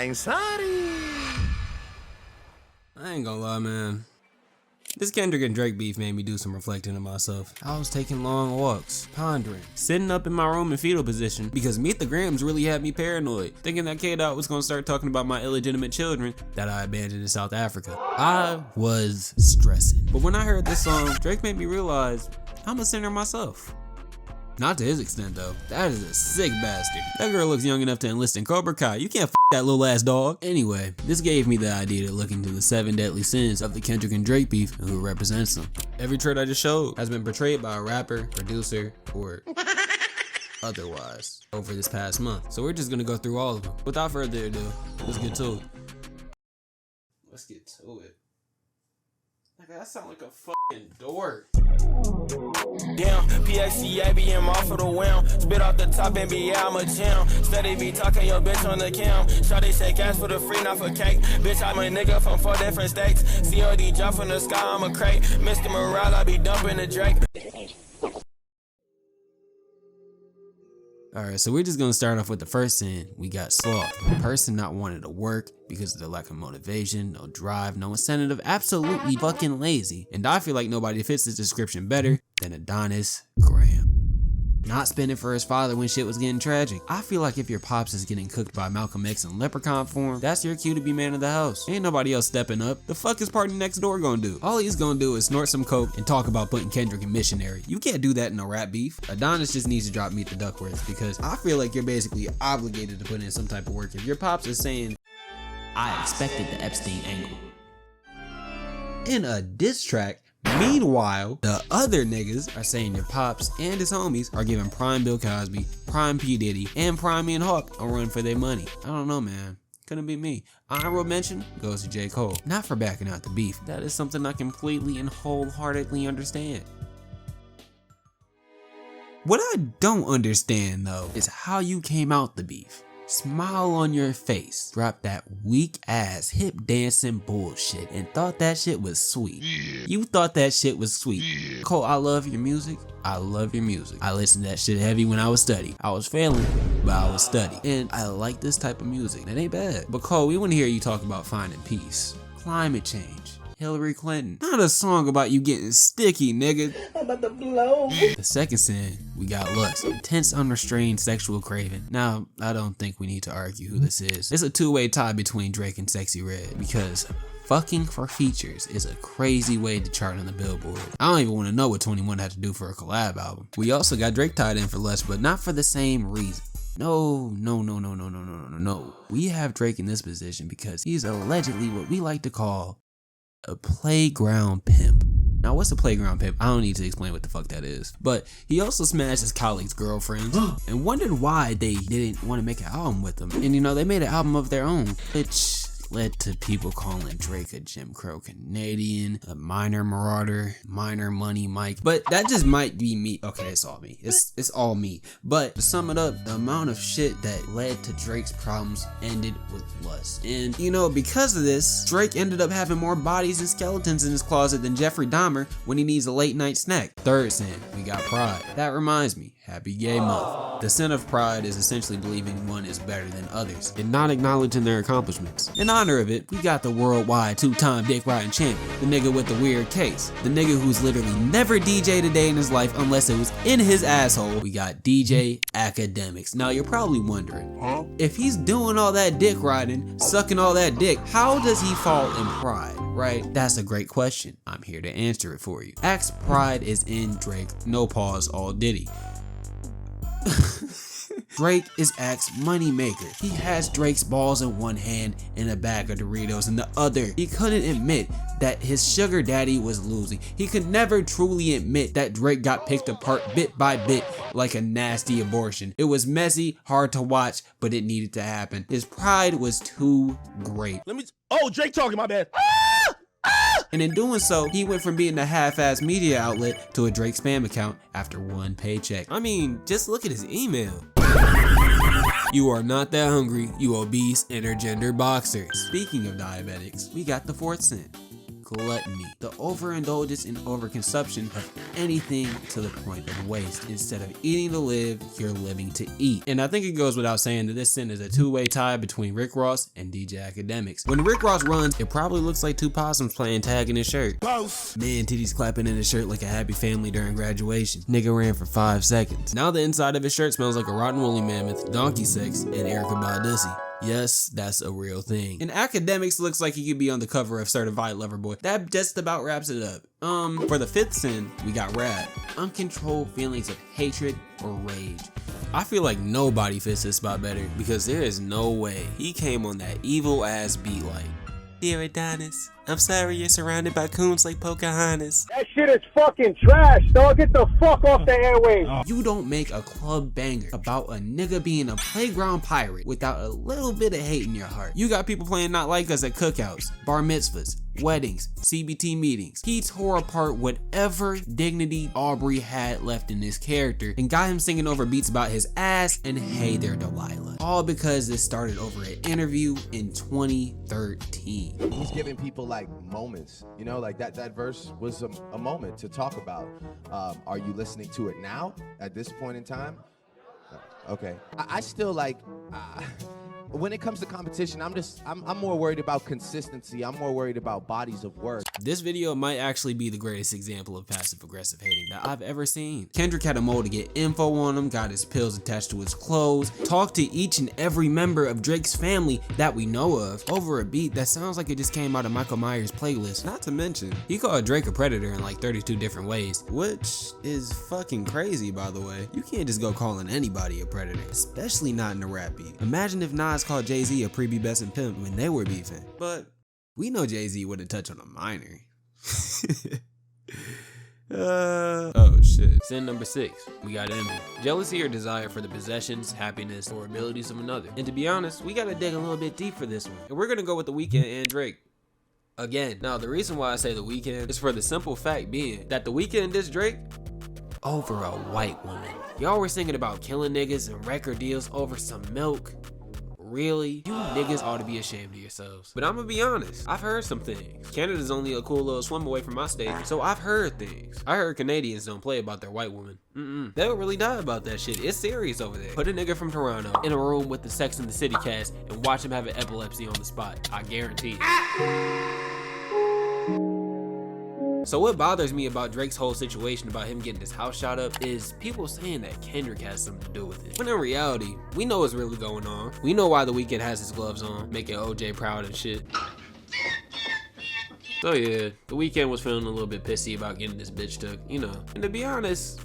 I'm sorry. I ain't gonna lie, man. This Kendrick and Drake beef made me do some reflecting on myself. I was taking long walks, pondering, sitting up in my room in fetal position because Meet the Grams really had me paranoid, thinking that K-Dot was gonna start talking about my illegitimate children that I abandoned in South Africa. I was stressing. But when I heard this song, Drake made me realize I'm a sinner myself. Not to his extent though. That is a sick bastard. That girl looks young enough to enlist in Cobra Kai. You can't f that little ass dog. Anyway, this gave me the idea to look into the 7 deadly sins of the Kendrick and Drake beef and who represents them. Every trait I just showed has been portrayed by a rapper, producer, or otherwise over this past month. So we're just gonna go through all of them. Without further ado, let's get to it. Let's get to it. Nigga, that sound like a fucking dork. Damn, PXCA be in off for the wham. Spit off the top and be out, I'm a jam. Steady be talking your bitch on the cam. Shawty shake ass for the free, not for cake. Bitch, I'm a nigga from 4 different states. COD drop from the sky, I'm a crate. Mr. Morale, I be dumping the Drake. Alright, so we're just gonna start off with the first sin. We got sloth, a person not wanting to work because of the lack of motivation, no drive, no incentive, absolutely fucking lazy. And I feel like nobody fits this description better than Adonis Graham. Not spending for his father when shit was getting tragic. I feel like if your pops is getting cooked by Malcolm X in leprechaun form, that's your cue to be man of the house. Ain't nobody else stepping up. The fuck is party next door gonna do? All he's gonna do is snort some coke and talk about putting Kendrick in missionary. You can't do that in a rap beef. Adonis just needs to drop Meet the Duckworths because I feel like you're basically obligated to put in some type of work. If your pops is saying, I expected the Epstein angle in a diss track, meanwhile, the other niggas are saying your pops and his homies are giving prime Bill Cosby, prime P. Diddy, and prime Ian Hawk a run for their money. I don't know, man. Couldn't be me. Honorable mention goes to J. Cole. Not for backing out the beef. That is something I completely and wholeheartedly understand. What I don't understand though is how you came out the beef. Smile on your face, drop that weak ass hip dancing bullshit and thought that shit was sweet. You thought that shit was sweet. Cole, I love your music. I love your music. I listened to that shit heavy when I was studying. I was failing, but I was studying. And I like this type of music. That ain't bad. But Cole, we want to hear you talk about finding peace, climate change, Hillary Clinton. Not a song about you getting sticky, nigga. I'm about to blow. The second sin, we got lust. Intense, unrestrained sexual craving. Now, I don't think we need to argue who this is. It's a two-way tie between Drake and Sexy Red because fucking for features is a crazy way to chart on the Billboard. I don't even want to know what 21 had to do for a collab album. We also got Drake tied in for lust, but not for the same reason. No. We have Drake in this position because he's allegedly what we like to call a playground pimp. Now, what's a playground pimp? I don't need to explain what the fuck that is. But he also smashed his colleagues' girlfriends and wondered why they didn't want to make an album with him. And you know, they made an album of their own, which led to people calling Drake a Jim Crow Canadian, a minor marauder, minor money Mike. But that just might be me. Okay, it's all me. It's all me. But to sum it up, the amount of shit that led to Drake's problems ended with lust. And you know, because of this, Drake ended up having more bodies and skeletons in his closet than Jeffrey Dahmer when he needs a late night snack. Third sin, we got pride. That reminds me, happy gay month. The sin of pride is essentially believing one is better than others and not acknowledging their accomplishments. In honor of it, we got the worldwide 2-time dick riding champion, the nigga with the weird case, the nigga who's literally never DJ'd a day in his life unless it was in his asshole. We got DJ Akademiks. Now you're probably wondering, if he's doing all that dick riding, sucking all that dick, how does he fall in pride, right? That's a great question. I'm here to answer it for you. Axe pride is in Drake, no pause, all Diddy. Drake is Axe's moneymaker. He has Drake's balls in one hand and a bag of Doritos in the other. He couldn't admit that his sugar daddy was losing. He could never truly admit that Drake got picked apart bit by bit like a nasty abortion. It was messy, hard to watch, but it needed to happen. His pride was too great. Oh, Drake talking, my bad. And in doing so, he went from being a half-ass media outlet to a Drake spam account after one paycheck. I mean, just look at his email. You are not that hungry, you obese intergender boxer. Speaking of diabetics, we got the fourth sin, gluttony, the overindulgence and overconsumption of anything to the point of waste. Instead of eating to live, you're living to eat. And I think it goes without saying that this sin is a two-way tie between Rick Ross and DJ Akademiks. When Rick Ross runs, it probably looks like two possums playing tag in his shirt. Both. Man, titties clapping in his shirt like a happy family during graduation. Nigga ran for 5 seconds. Now the inside of his shirt smells like a rotten woolly mammoth, donkey sex, and Erykah Badu. Yes, that's a real thing. And Akademiks looks like he could be on the cover of Certified Lover Boy. That just about wraps it up. For the 5th sin, we got rap. Uncontrolled feelings of hatred or rage. I feel like nobody fits this spot better because there is no way he came on that evil ass beat like, "Dear Adonis, I'm sorry you're surrounded by coons like Pocahontas." That shit is fucking trash, dog. Get the fuck off the airwaves. You don't make a club banger about a nigga being a playground pirate without a little bit of hate in your heart. You got people playing Not Like Us at cookouts, bar mitzvahs, weddings, CBT meetings. He tore apart whatever dignity Aubrey had left in his character and got him singing over beats about his ass and Hey There Delilah. All because this started over an interview in 2013. He's giving people like moments, you know, like that verse was a moment to talk about. Are you listening to it now at this point in time? Okay. I still like, when it comes to competition, I'm more worried about consistency. I'm more worried about bodies of work. This video might actually be the greatest example of passive aggressive hating that I've ever seen. Kendrick had a mole to get info on him, got his pills attached to his clothes, talked to each and every member of Drake's family that we know of over a beat that sounds like it just came out of Michael Myers' playlist. Not to mention, he called Drake a predator in like 32 different ways, which is fucking crazy, by the way. You can't just go calling anybody a predator, especially not in a rap beat. Imagine if Nas called Jay-Z a prepubescent pimp when they were beefing. But we know Jay-Z wouldn't touch on a minor. Oh shit. Sin number 6, we got envy. Jealousy or desire for the possessions, happiness, or abilities of another. And to be honest, we gotta dig a little bit deep for this one. And we're gonna go with The Weeknd and Drake. Again, now the reason why I say The Weeknd is for the simple fact being that The Weeknd dissed Drake over a white woman. Y'all were singing about killing niggas and record deals over some milk. Really? You niggas ought to be ashamed of yourselves. But I'm gonna be honest, I've heard some things. Canada's only a cool little swim away from my state, so I've heard things. I heard Canadians don't play about their white women. They'll really die about that shit. It's serious over there. Put a nigga from Toronto in a room with the Sex and the City cast and watch him have an epilepsy on the spot. I guarantee it. So what bothers me about Drake's whole situation about him getting his house shot up is people saying that Kendrick has something to do with it. When in reality, we know what's really going on. We know why The Weeknd has his gloves on, making OJ proud and shit. So yeah, The Weeknd was feeling a little bit pissy about getting this bitch took, you know. And to be honest,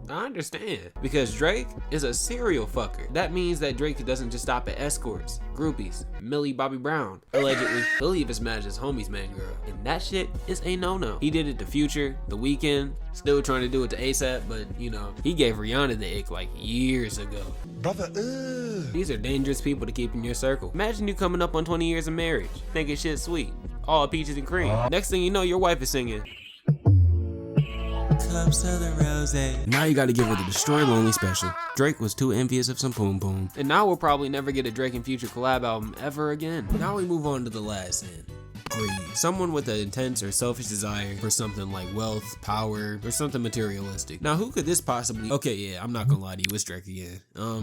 I understand, because Drake is a serial fucker. That means that Drake doesn't just stop at escorts, groupies, Millie Bobby Brown. Allegedly, he'll even smash his homie's man girl, and that shit is a no-no. He did it to Future, The Weeknd, still trying to do it to ASAP, but you know, he gave Rihanna the ick like years ago. Brother, These are dangerous people to keep in your circle. Imagine you coming up on 20 years of marriage, thinking shit sweet, all peaches and cream. Next thing you know, your wife is singing Cups of the Rose. Now you gotta give her the Destroy Lonely special. Drake was too envious of some poom poom. And now we'll probably never get a Drake and Future collab album ever again. Now we move on to the last sin. Greed. Someone with an intense or selfish desire for something like wealth, power, or something materialistic. Now who could this possibly... Okay, yeah, I'm not gonna lie to you, it's Drake again.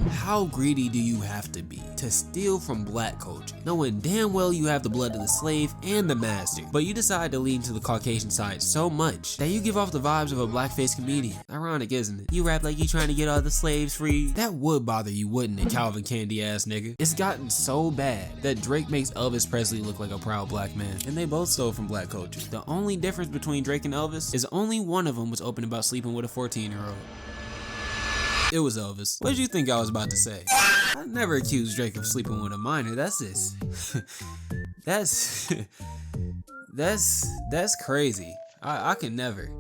How greedy do you have to be to steal from black culture, knowing damn well you have the blood of the slave and the master, but you decide to lean to the Caucasian side so much that you give off the vibes of a blackface comedian? Ironic, isn't it? You rap like you trying to get all the slaves free. That would bother you, wouldn't it, Calvin Candy ass nigga? It's gotten so bad that Drake makes Elvis Presley look like a proud black man, and they both stole from black culture. The only difference between Drake and Elvis is only one of them was open about sleeping with a 14-year-old. It was Elvis. What did you think I was about to say? I never accused Drake of sleeping with a minor. That's this. that's crazy. I can never.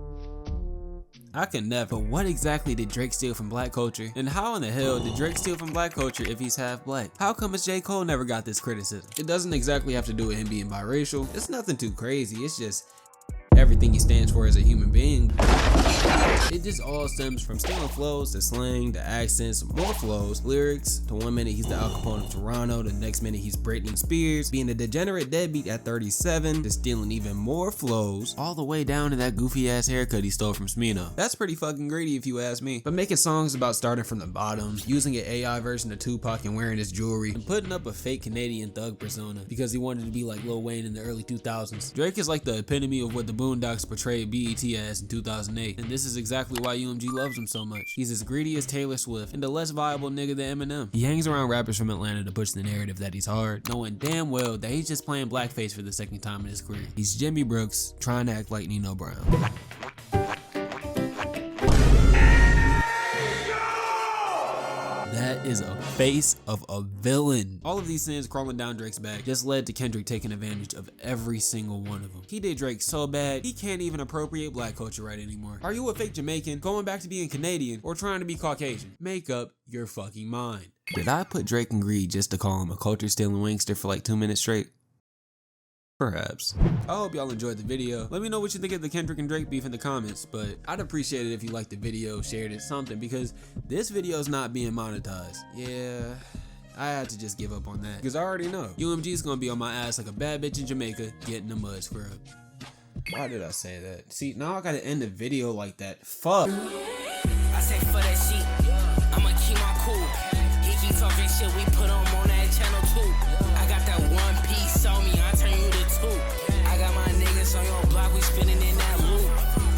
But what exactly did Drake steal from black culture? And how in the hell did Drake steal from black culture if he's half black? How come his J. Cole never got this criticism? It doesn't exactly have to do with him being biracial. It's nothing too crazy. It's just everything he stands for as a human being. It just all stems from stealing flows to slang to accents, more flows, lyrics, to one minute he's the Al Capone of Toronto, the next minute he's Britney Spears, being a degenerate deadbeat at 37, to stealing even more flows, all the way down to that goofy ass haircut he stole from Smino. That's pretty fucking greedy if you ask me. But making songs about starting from the bottom, using an AI version of Tupac and wearing his jewelry, and putting up a fake Canadian thug persona because he wanted to be like Lil Wayne in the early 2000s. Drake is like the epitome of what the Boondocks portrayed BET as in 2008, and this is exactly why UMG loves him so much. He's as greedy as Taylor Swift and a less viable nigga than Eminem. He hangs around rappers from Atlanta to push the narrative that he's hard, knowing damn well that he's just playing blackface for the second time in his career. He's Jimmy Brooks trying to act like Nino Brown. That is a face of a villain. All of these sins crawling down Drake's back just led to Kendrick taking advantage of every single one of them. He did Drake so bad, he can't even appropriate black culture right anymore. Are you a fake Jamaican, going back to being Canadian, or trying to be Caucasian? Make up your fucking mind. Did I put Drake in greed just to call him a culture stealing wingster for like 2 minutes straight? Perhaps. I hope y'all enjoyed the video. Let me know what you think of the Kendrick and Drake beef in the comments, but I'd appreciate it if you liked the video, shared it, something, because this video is not being monetized. Yeah, I had to just give up on that, because I already know UMG is gonna be on my ass like a bad bitch in Jamaica getting the mud scrubbed. Why did I say that? See, now I gotta end the video like that. Fuck. I say for that shit, I'ma keep my cool. He keep talking shit, we put on